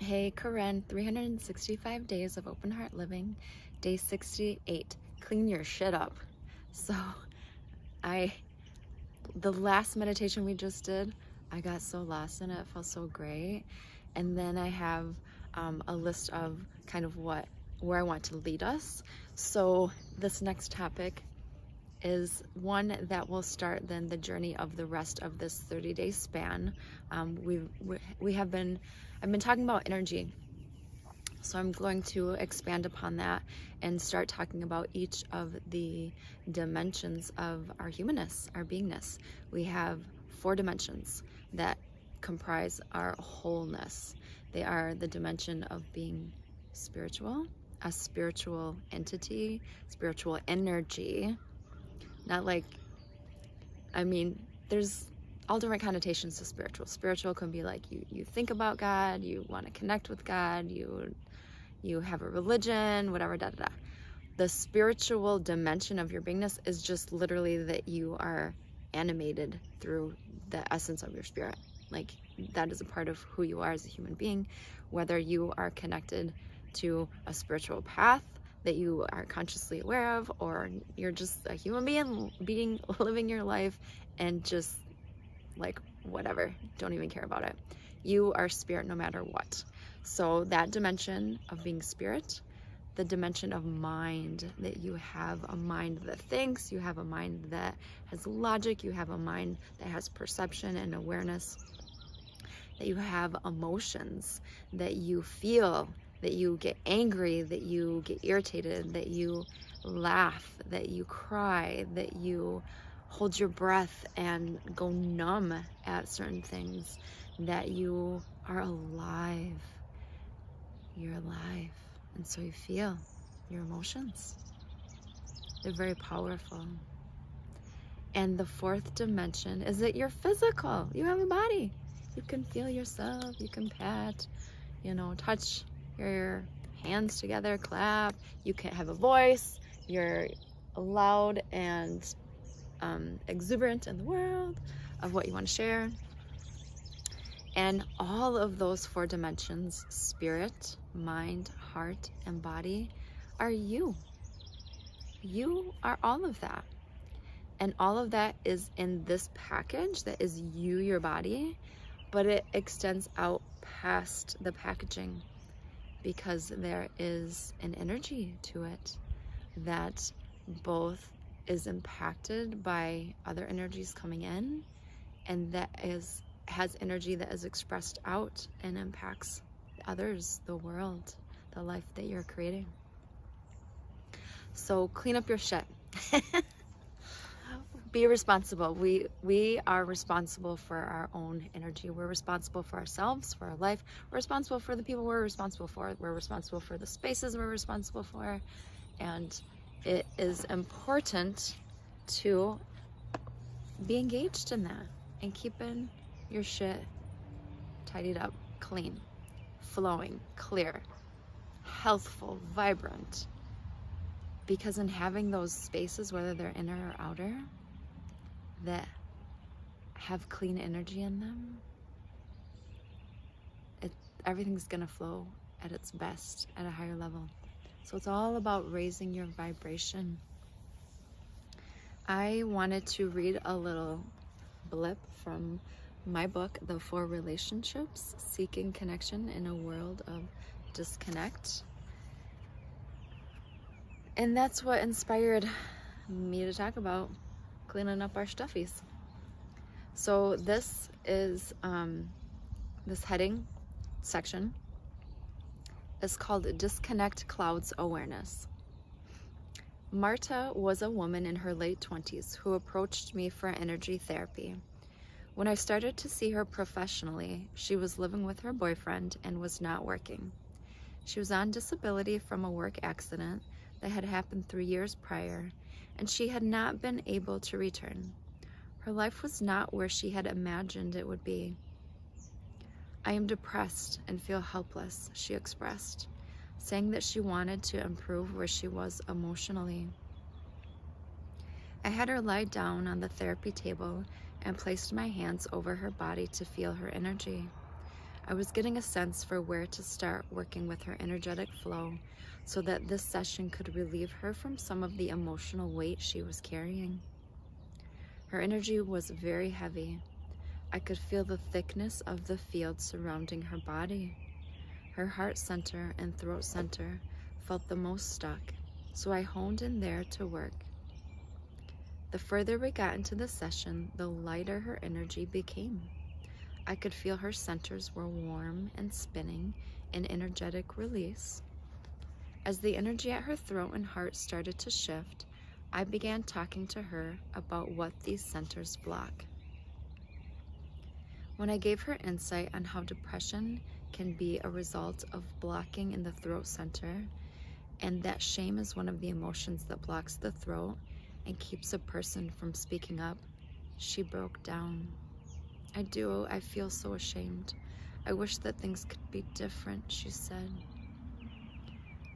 Hey, Korinn, 365 days of open heart living, day 68. Clean your shit up. So, the last meditation we just did, I got so lost in it. It felt so great. And then I have a list of kind of where I want to lead us. So, this next topic is one that will start then the journey of the rest of this 30-day span. I've been talking about energy, so I'm going to expand upon that and start talking about each of the dimensions of our humanness, our beingness. We have 4 dimensions that comprise our wholeness. They are the dimension of being spiritual, a spiritual entity, spiritual energy. Not like, there's all different connotations to spiritual. Spiritual can be like you think about God, you want to connect with God, you have a religion, whatever, da da da. The spiritual dimension of your beingness is just literally that you are animated through the essence of your spirit. Like, that is a part of who you are as a human being, whether you are connected to a spiritual path that you are consciously aware of, or you're just a human being living your life and just like whatever, don't even care about it. You are spirit no matter what. So that dimension of being spirit, the dimension of mind, that you have a mind that thinks, you have a mind that has logic, you have a mind that has perception and awareness, that you have emotions, that you feel, that you get angry, that you get irritated, that you laugh, that you cry, that you hold your breath and go numb at certain things, that you are alive. You're alive. And so you feel your emotions. They're very powerful. And the 4th dimension is that you're physical. You have a body. You can feel yourself. You can pat, touch your hands together, clap. You can have a voice. You're loud and exuberant in the world of what you want to share. And all of those 4 dimensions, spirit, mind, heart, and body, are you. You are all of that. And all of that is in this package that is you, your body, but it extends out past the packaging because there is an energy to it that both is impacted by other energies coming in, and that has energy that is expressed out and impacts others, the world, the life that you're creating. So clean up your shit. Be responsible. We are responsible for our own energy. We're responsible for ourselves, for our life. We're responsible for the people we're responsible for. We're responsible for the spaces we're responsible for. And it is important to be engaged in that and keeping your shit tidied up, clean, flowing, clear, healthful, vibrant. Because in having those spaces, whether they're inner or outer, that have clean energy in them, everything's gonna flow at its best at a higher level. So it's all about raising your vibration. I wanted to read a little blip from my book, The 4 Relationships, Seeking Connection in a World of Disconnect. And that's what inspired me to talk about cleaning up our stuffies. So this is, this heading section is called Disconnect Clouds Awareness. Marta was a woman in her late 20s who approached me for energy therapy. When I started to see her professionally, she was living with her boyfriend and was not working. She was on disability from a work accident that had happened 3 years prior, and she had not been able to return. Her life was not where she had imagined it would be. I am depressed and feel helpless, she expressed, saying that she wanted to improve where she was emotionally. I had her lie down on the therapy table and placed my hands over her body to feel her energy. I was getting a sense for where to start working with her energetic flow so that this session could relieve her from some of the emotional weight she was carrying. Her energy was very heavy. I could feel the thickness of the field surrounding her body. Her heart center and throat center felt the most stuck, so I honed in there to work. The further we got into the session, the lighter her energy became. I could feel her centers were warm and spinning in energetic release. As the energy at her throat and heart started to shift, I began talking to her about what these centers block. When I gave her insight on how depression can be a result of blocking in the throat center, and that shame is one of the emotions that blocks the throat and keeps a person from speaking up, she broke down. I feel so ashamed. I wish that things could be different, she said.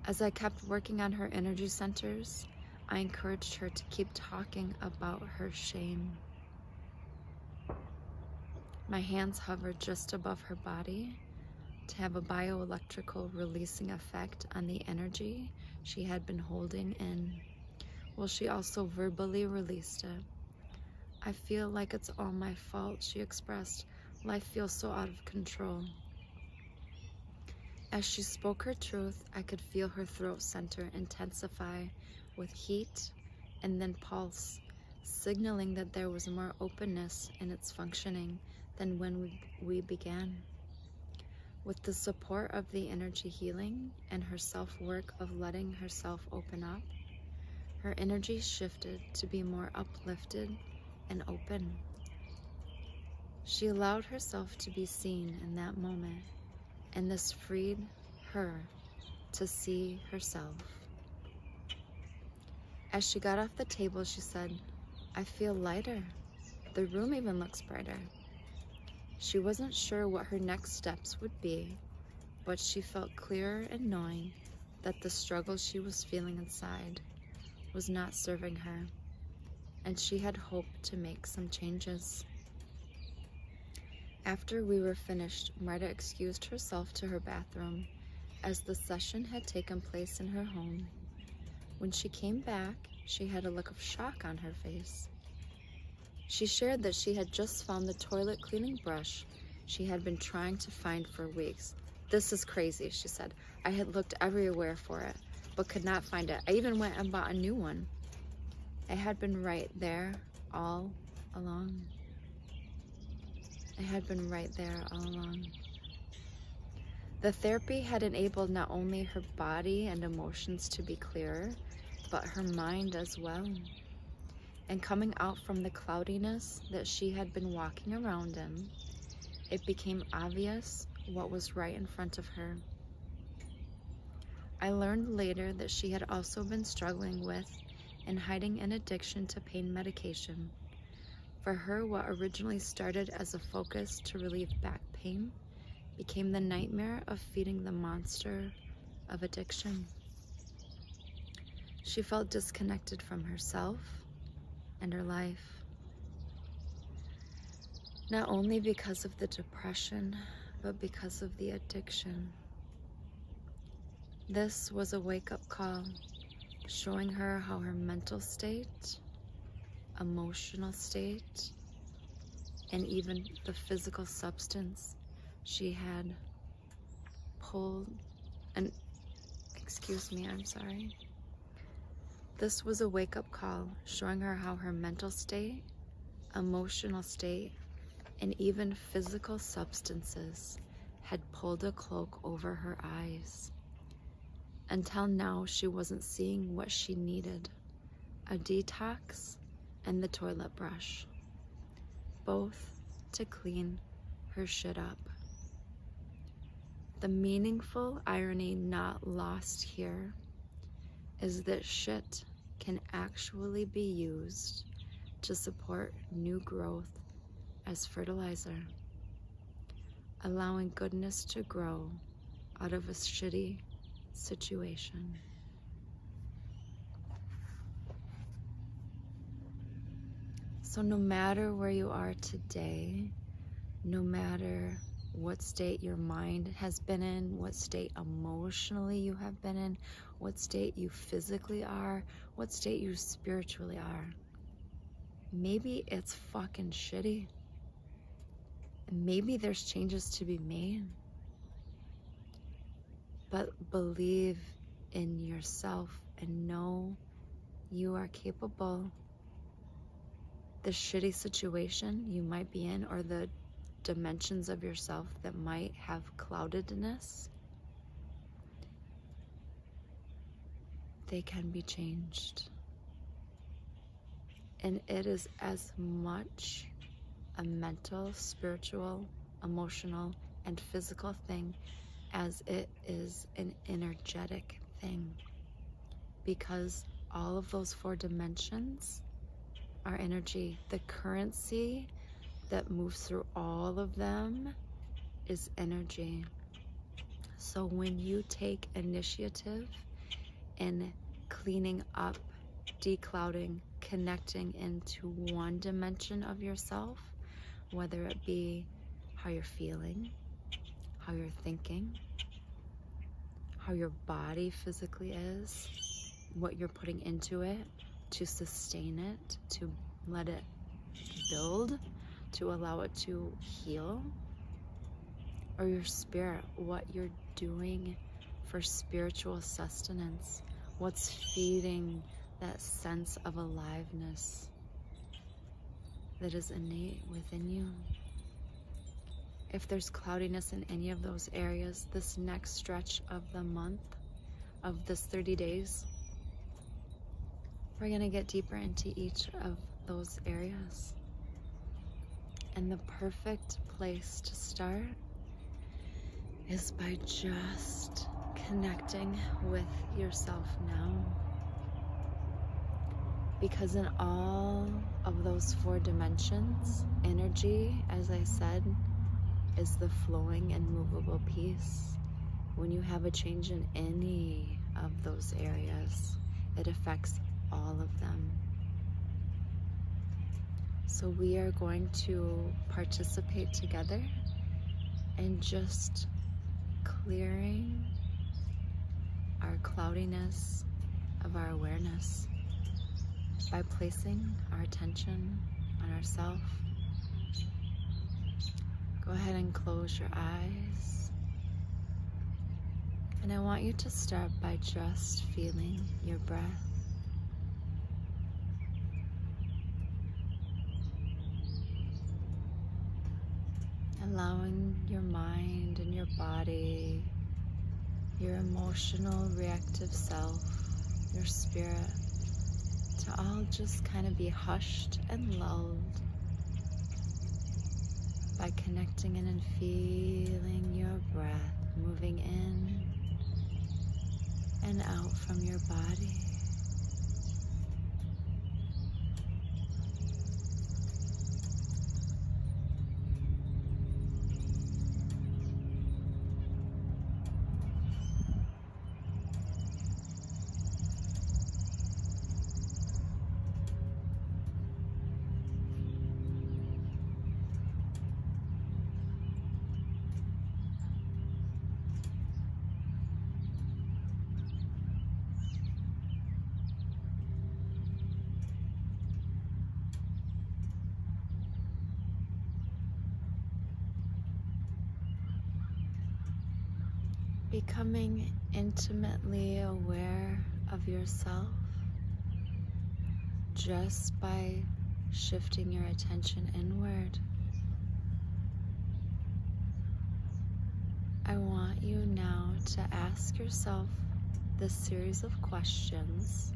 As I kept working on her energy centers, I encouraged her to keep talking about her shame. My hands hovered just above her body to have a bioelectrical releasing effect on the energy she had been holding in, while she also verbally released it. I feel like it's all my fault, she expressed. Life feels so out of control. As she spoke her truth, I could feel her throat center intensify with heat and then pulse, signaling that there was more openness in its functioning than when we began. With the support of the energy healing and her self-work of letting herself open up, her energy shifted to be more uplifted and open. She allowed herself to be seen in that moment, and this freed her to see herself. As she got off the table, she said, "I feel lighter. The room even looks brighter." She wasn't sure what her next steps would be, but she felt clearer in knowing that the struggle she was feeling inside was not serving her, and she had hoped to make some changes. After we were finished, Marta excused herself to her bathroom as the session had taken place in her home. When she came back, she had a look of shock on her face. She shared that she had just found the toilet cleaning brush she had been trying to find for weeks. "This is crazy," she said. "I had looked everywhere for it, but could not find it. I even went and bought a new one. It had been right there all along. It had been right there all along." The therapy had enabled not only her body and emotions to be clearer, but her mind as well. And coming out from the cloudiness that she had been walking around in, it became obvious what was right in front of her. I learned later that she had also been struggling with and hiding an addiction to pain medication. For her, what originally started as a focus to relieve back pain became the nightmare of feeding the monster of addiction. She felt disconnected from herself and her life, not only because of the depression, but because of the addiction. This was a wake-up call, showing her how her mental state, emotional state, and even the physical substance she had pulled, and This was a wake-up call, showing her how her mental state, emotional state, and even physical substances had pulled a cloak over her eyes. Until now, she wasn't seeing what she needed: a detox and the toilet brush, both to clean her shit up. The meaningful irony not lost here is that shit can actually be used to support new growth as fertilizer, allowing goodness to grow out of a shitty situation. So no matter where you are today, no matter what state your mind has been in, what state emotionally you have been in, what state you physically are, what state you spiritually are. Maybe it's fucking shitty. Maybe there's changes to be made. But believe in yourself and know you are capable. The shitty situation you might be in, or the dimensions of yourself that might have cloudedness, they can be changed. And it is as much a mental, spiritual, emotional, and physical thing as it is an energetic thing. Because all of those 4 dimensions are energy. The currency that moves through all of them is energy. So when you take initiative in cleaning up, declouding, connecting into one dimension of yourself, whether it be how you're feeling, how you're thinking, how your body physically is, what you're putting into it to sustain it, to let it build, to allow it to heal, or your spirit, what you're doing for spiritual sustenance, what's feeding that sense of aliveness that is innate within you. If there's cloudiness in any of those areas, this next stretch of the month, of this 30 days, we're gonna get deeper into each of those areas. And the perfect place to start is by just connecting with yourself now. Because in all of those 4 dimensions, energy, as I said, is the flowing and movable piece. When you have a change in any of those areas, it affects all of them. So we are going to participate together in just clearing our cloudiness of our awareness by placing our attention on ourselves. Go ahead and close your eyes. And I want you to start by just feeling your breath. Allowing your mind and your body, your emotional reactive self, your spirit, to all just kind of be hushed and lulled by connecting in and feeling your breath moving in and out from your body. Becoming intimately aware of yourself just by shifting your attention inward. I want you now to ask yourself this series of questions,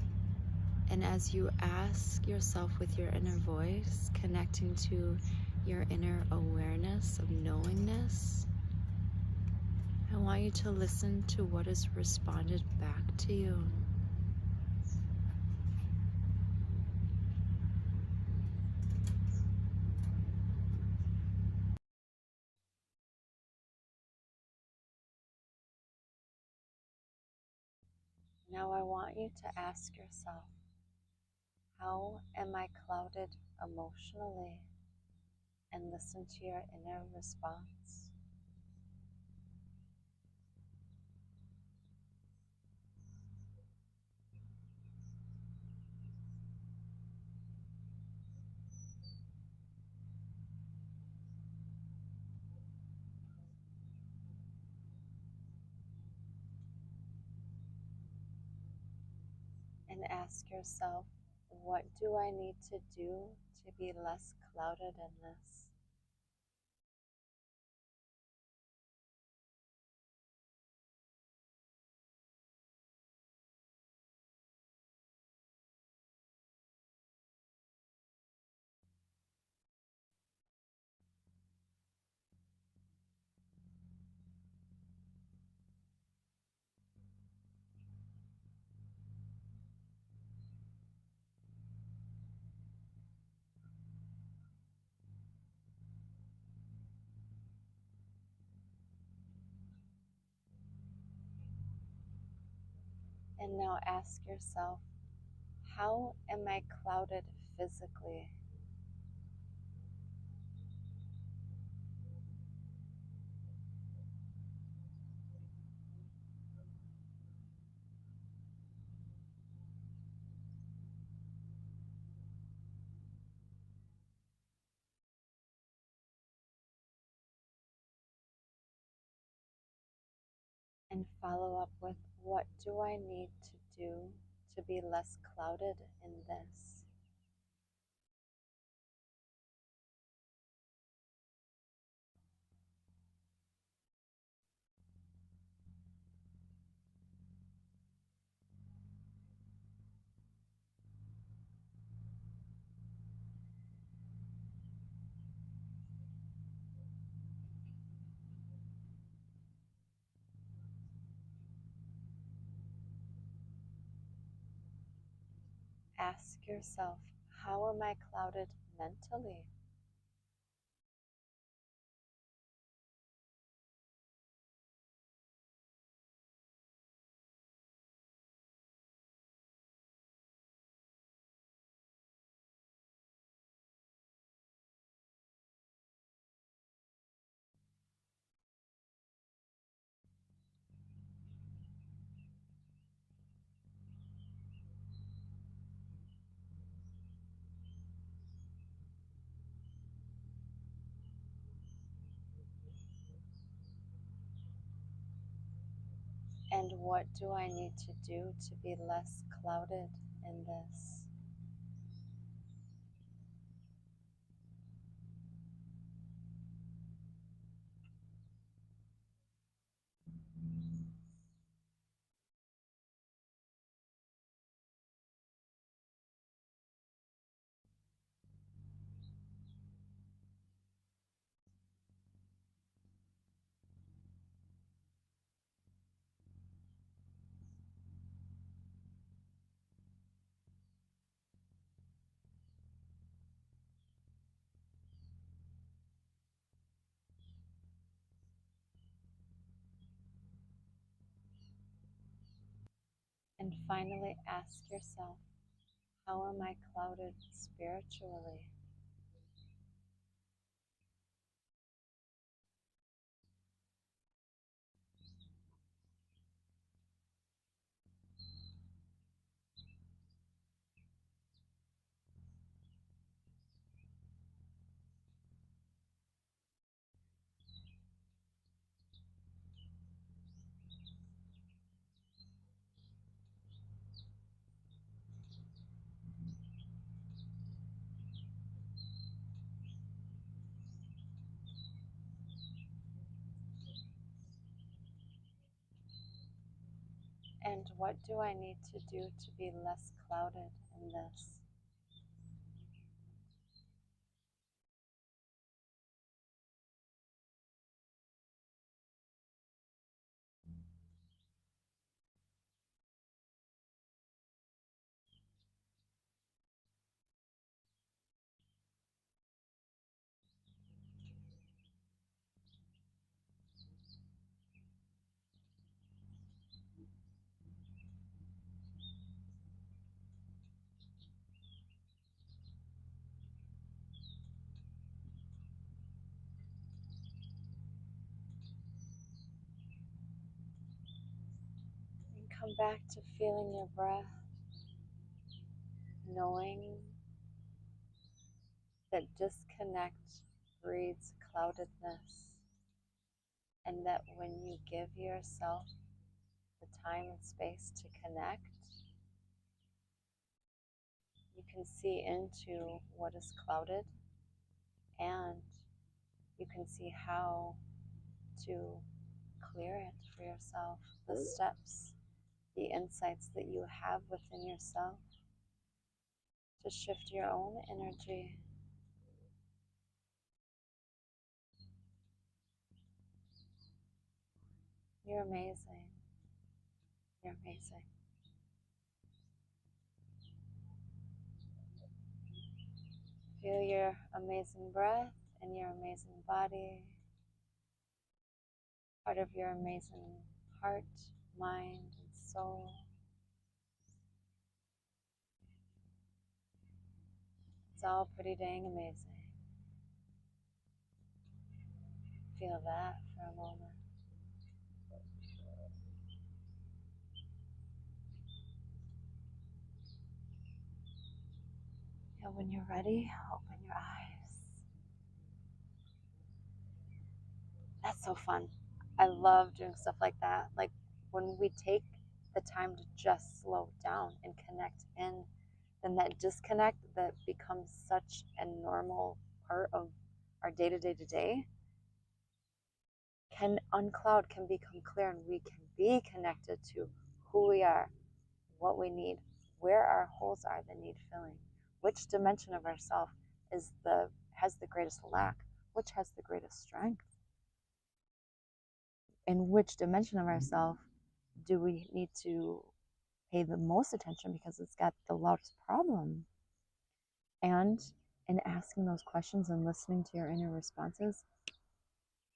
and as you ask yourself with your inner voice, connecting to your inner awareness of knowingness, I want you to listen to what is responded back to you. Now I want you to ask yourself, how am I clouded emotionally? And listen to your inner response. ask yourself, what do I need to do to be less clouded in this? And now ask yourself, how am I clouded physically? And follow up with, what do I need to do to be less clouded in this? Ask yourself, how am I clouded mentally? And what do I need to do to be less clouded in this? And finally, ask yourself, how am I clouded spiritually? And what do I need to do to be less clouded in this? And come back to feeling your breath, knowing that disconnect breeds cloudedness, and that when you give yourself the time and space to connect, You can see into what is clouded, and you can see how to clear it for yourself, the steps, the insights that you have within yourself to shift your own energy. You're amazing. You're amazing. Feel your amazing breath and your amazing body, part of your amazing heart, mind, and soul. It's all pretty dang amazing. Feel that for a moment. And when you're ready, open your eyes. That's so fun. I love doing stuff like that. Like when we take the time to just slow down and connect in, then that disconnect that becomes such a normal part of our day can uncloud, can become clear, and we can be connected to who we are, what we need, where our holes are that need filling, which dimension of ourself has the greatest lack, which has the greatest strength, and which dimension of ourself do we need to pay the most attention because it's got the loudest problem. And in asking those questions and listening to your inner responses,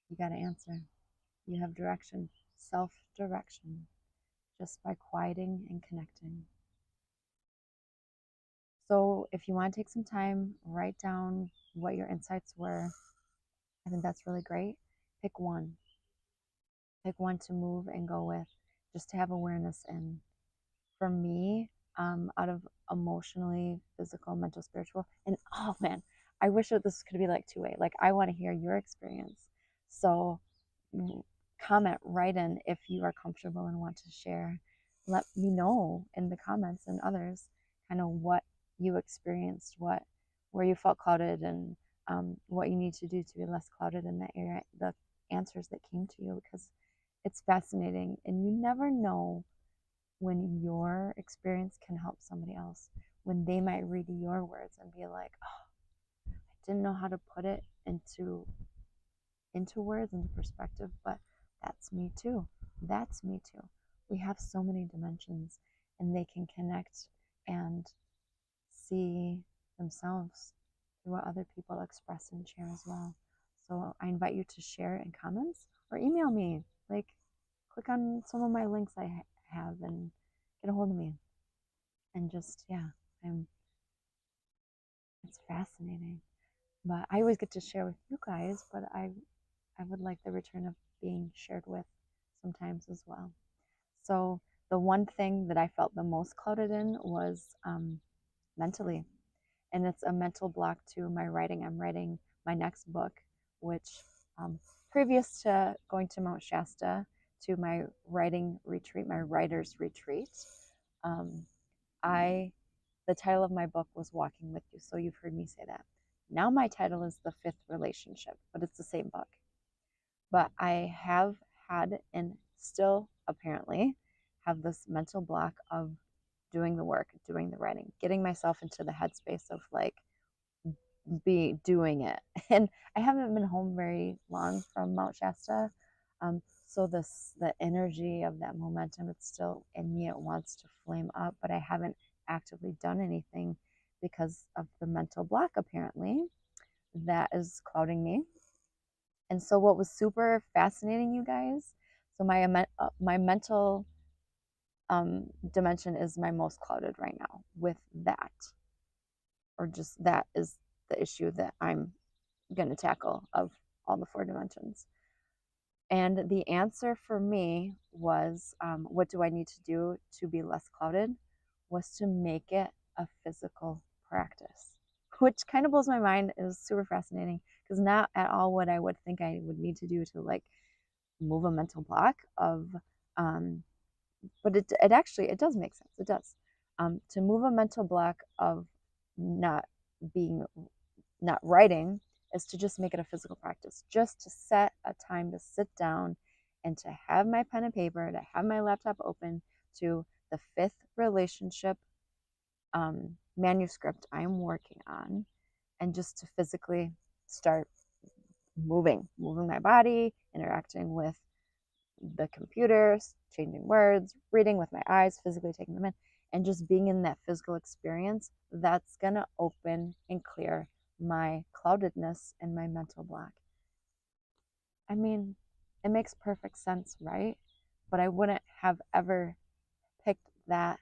you got to answer. You have direction, self-direction, just by quieting and connecting. So if you want to take some time, write down what your insights were. I think that's really great. Pick one. Pick one to move and go with, just to have awareness in. For me, out of emotionally, physical, mental, spiritual, and oh man, I wish that this could be like two-way. Like I want to hear your experience. So comment, write in if you are comfortable and want to share. Let me know in the comments and others kind of what you experienced, where you felt clouded, and what you need to do to be less clouded in that area, the answers that came to you, because it's fascinating and you never know when your experience can help somebody else, when they might read your words and be like, oh, I didn't know how to put it into words, into perspective, but that's me too. That's me too. We have so many dimensions, and they can connect and see themselves through what other people express and share as well. So I invite you to share in comments or email me. Like, click on some of my links I have and get a hold of me. And just, yeah, it's fascinating. But I always get to share with you guys, but I would like the return of being shared with sometimes as well. So the one thing that I felt the most clouded in was mentally. And it's a mental block to my writing. I'm writing my next book, which previous to going to Mount Shasta, to my writing retreat, my writer's retreat, the title of my book was Walking with You. So you've heard me say that. Now my title is The Fifth Relationship, but it's the same book. But I have had, and still apparently have, this mental block of doing the work, doing the writing, getting myself into the headspace of like be doing it. And I haven't been home very long from Mount Shasta. So the energy of that momentum, it's still in me. It wants to flame up, but I haven't actively done anything because of the mental block, apparently, that is clouding me. And so what was super fascinating, you guys, so my mental dimension is my most clouded right now with that, or just that is the issue that I'm going to tackle of all the four dimensions. And the answer for me was, what do I need to do to be less clouded, was to make it a physical practice, which kind of blows my mind. It was super fascinating because not at all what I would think I would need to do to like move a mental block of, but it actually, it does make sense. It does. To move a mental block of not writing is to just make it a physical practice, just to set a time to sit down and to have my pen and paper, to have my laptop open to the 5th relationship manuscript I'm working on, and just to physically start moving my body, interacting with the computers, changing words, reading with my eyes, physically taking them in, and just being in that physical experience. That's going to open and clear my cloudedness and my mental block. I mean, it makes perfect sense, right? But I wouldn't have ever picked that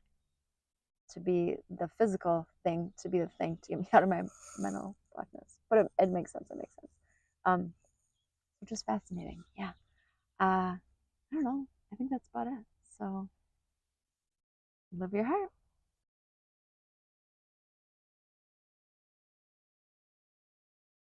to be the physical thing, to be the thing to get me out of my mental blackness. But it makes sense. It makes sense. Which is fascinating. Yeah. I don't know. I think that's about it. So live your heart.